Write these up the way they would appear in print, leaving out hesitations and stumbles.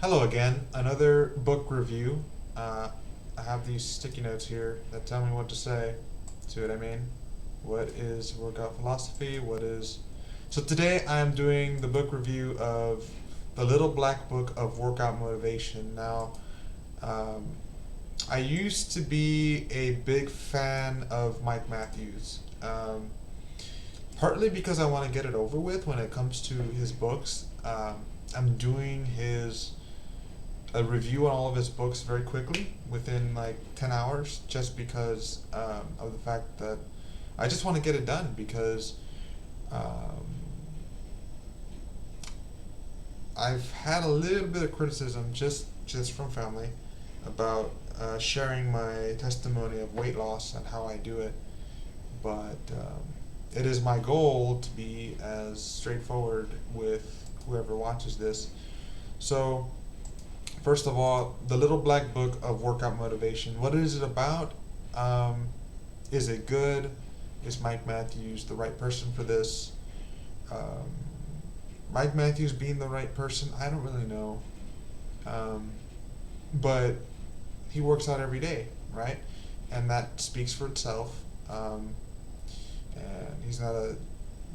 Hello again, another book review. I have these sticky notes here that tell me what to say. See what I mean? What is workout philosophy? So today I'm doing the book review of The Little Black Book of Workout Motivation. Now, um, I used to be a big fan of Mike Matthews. Partly because I want to get it over with when it comes to his books. I'm doing his a review on all of his books very quickly within like 10 hours just because of the fact that I just want to get it done because um, I've had a little bit of criticism just from family about sharing my testimony of weight loss and how I do it, but it is my goal to be as straightforward with whoever watches this. So first of all, the Little Black Book of Workout Motivation. What is it about? Um, is it good? Is Mike Matthews the right person for this? Um, Mike Matthews being the right person, I don't really know. Um, but he works out every day, right? And that speaks for itself. And he's not a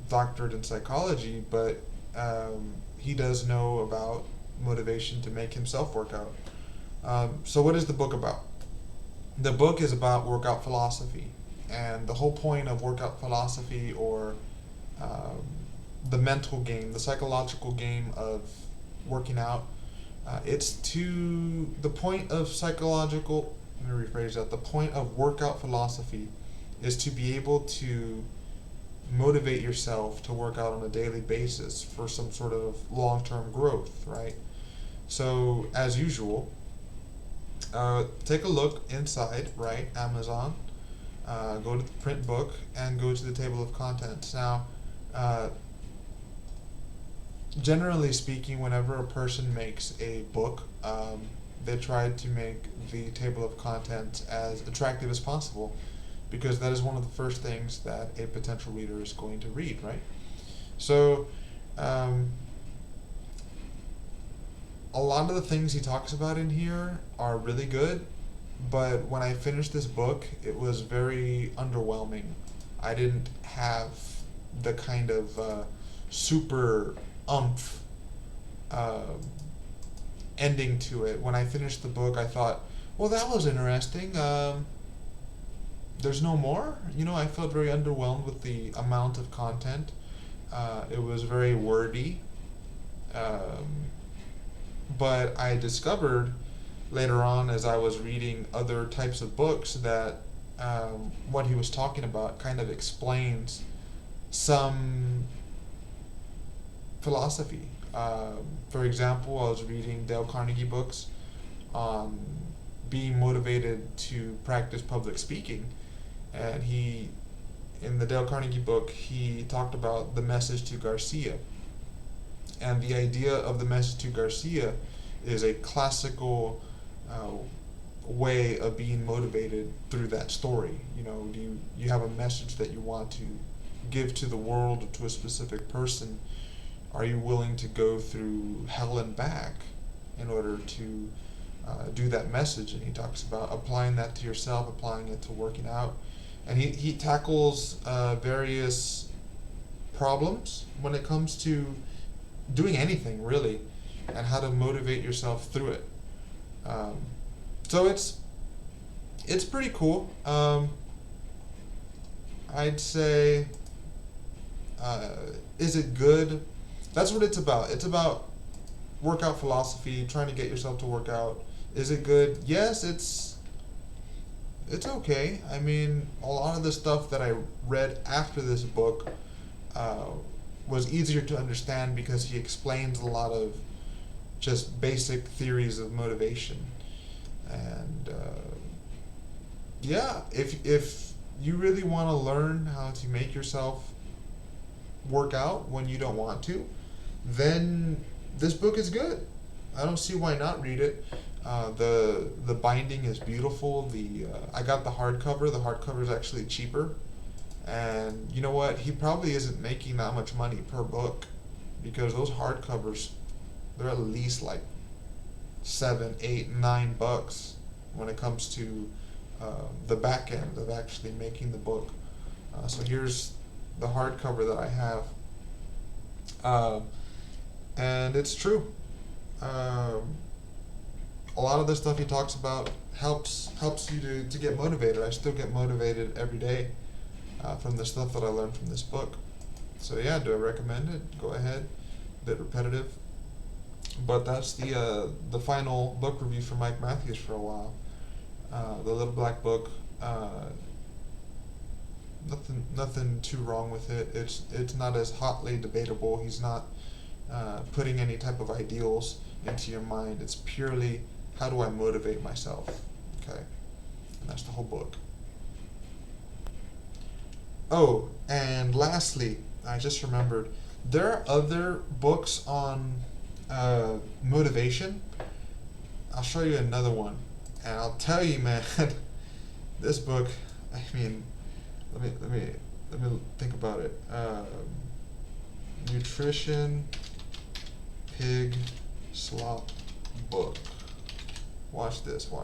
doctorate in psychology, but he does know about motivation to make himself work out. So, what is the book about? The book is about workout philosophy, and the whole point of workout philosophy, or um, the mental game, the psychological game of working out, it's to the point of psychological. Let me rephrase that. The point of workout philosophy is to be able to motivate yourself to work out on a daily basis for some sort of long-term growth, right? So, as usual, take a look inside, right? Amazon. Go to the print book and go to the table of contents. Now, uh, generally speaking, whenever a person makes a book, they try to make the table of contents as attractive as possible because that is one of the first things that a potential reader is going to read, right? So, um, a lot of the things he talks about in here are really good, but when I finished this book, it was very underwhelming. I didn't have the kind of super umph uh, ending to it. When I finished the book, I thought, well, that was interesting. There's no more. I felt very underwhelmed with the amount of content. It was very wordy. Um, but I discovered later on as I was reading other types of books that what he was talking about kind of explains some philosophy. For example, I was reading Dale Carnegie books on being motivated to practice public speaking, and in the Dale Carnegie book, he talked about the message to Garcia. And the idea of the message to Garcia is a classical uh, way of being motivated through that story. You have a message that you want to give to the world or to a specific person. Are you willing to go through hell and back in order to do that message? And he talks about applying that to yourself, applying it to working out. And he tackles various problems when it comes to doing anything really, and how to motivate yourself through it. Um, so it's pretty cool. I'd say, uh, is it good? That's what it's about. It's about workout philosophy, trying to get yourself to work out. Is it good? Yes, it's okay. I mean, a lot of the stuff that I read after this book uh, was easier to understand because he explains a lot of just basic theories of motivation. And yeah, if you really want to learn how to make yourself work out when you don't want to, then this book is good. I don't see why not read it. The binding is beautiful. I got the hardcover. The hardcover is actually cheaper, and you know what? He probably isn't making that much money per book because those hardcovers, they're at least like $7, $8, $9 when it comes to the back end of actually making the book. So here's the hardcover that I have, and it's true. A lot of the stuff he talks about helps you to get motivated. I still get motivated every day from the stuff that I learned from this book. So yeah, do I recommend it? Go ahead. A bit repetitive, but that's the final book review for Mike Matthews for a while. The Little Black Book. Nothing too wrong with it. It's not as hotly debatable. He's not putting any type of ideals into your mind. It's purely, how do I motivate myself? Okay, and that's the whole book. Oh, and lastly, I just remembered, there are other books on motivation. I'll show you another one, and I'll tell you, man, this book. I mean, let me think about it. Nutrition Pig Slop book. Watch this. Let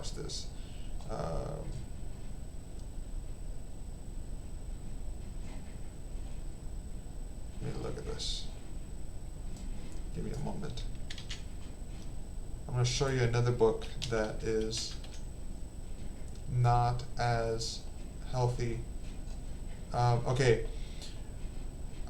me look at this. Give me a moment. I'm going to show you another book that is not as healthy. Okay,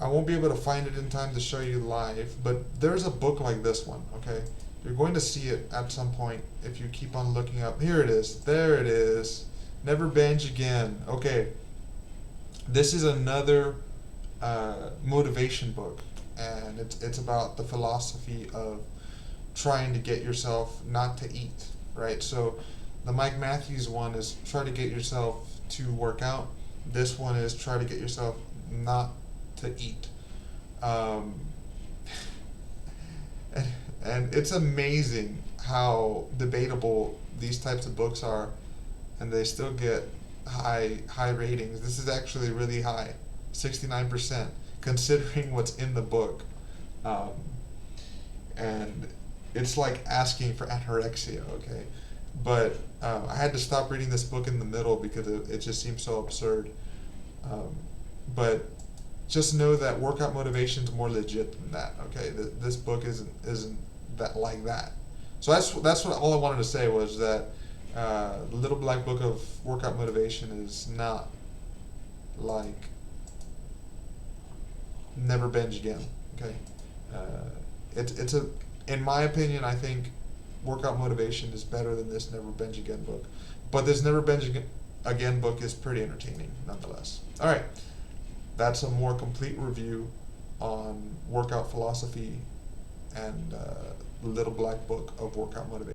I won't be able to find it in time to show you live, but there's a book like this one, okay? You're going to see it at some point if you keep on looking up. Here it is. There it is. Never Binge Again. Okay. This is another motivation book, and it's about the philosophy of trying to get yourself not to eat, right? So the Mike Matthews one is try to get yourself to work out. This one is try to get yourself not to eat. And it's amazing how debatable these types of books are, and they still get high ratings. This is actually really high, 69%, considering what's in the book. And it's like asking for anorexia, okay? But I had to stop reading this book in the middle because it just seems so absurd. But just know that workout motivation is more legit than that, okay? This book isn't that like that. So that's what all I wanted to say was that the Little Black Book of Workout Motivation is not like Never Binge Again, okay? It's a, in my opinion, I think Workout Motivation is better than this Never Binge Again book. But this Never Binge Again book is pretty entertaining nonetheless. All right, that's a more complete review on workout philosophy and Little Black Book of Workout Motivation.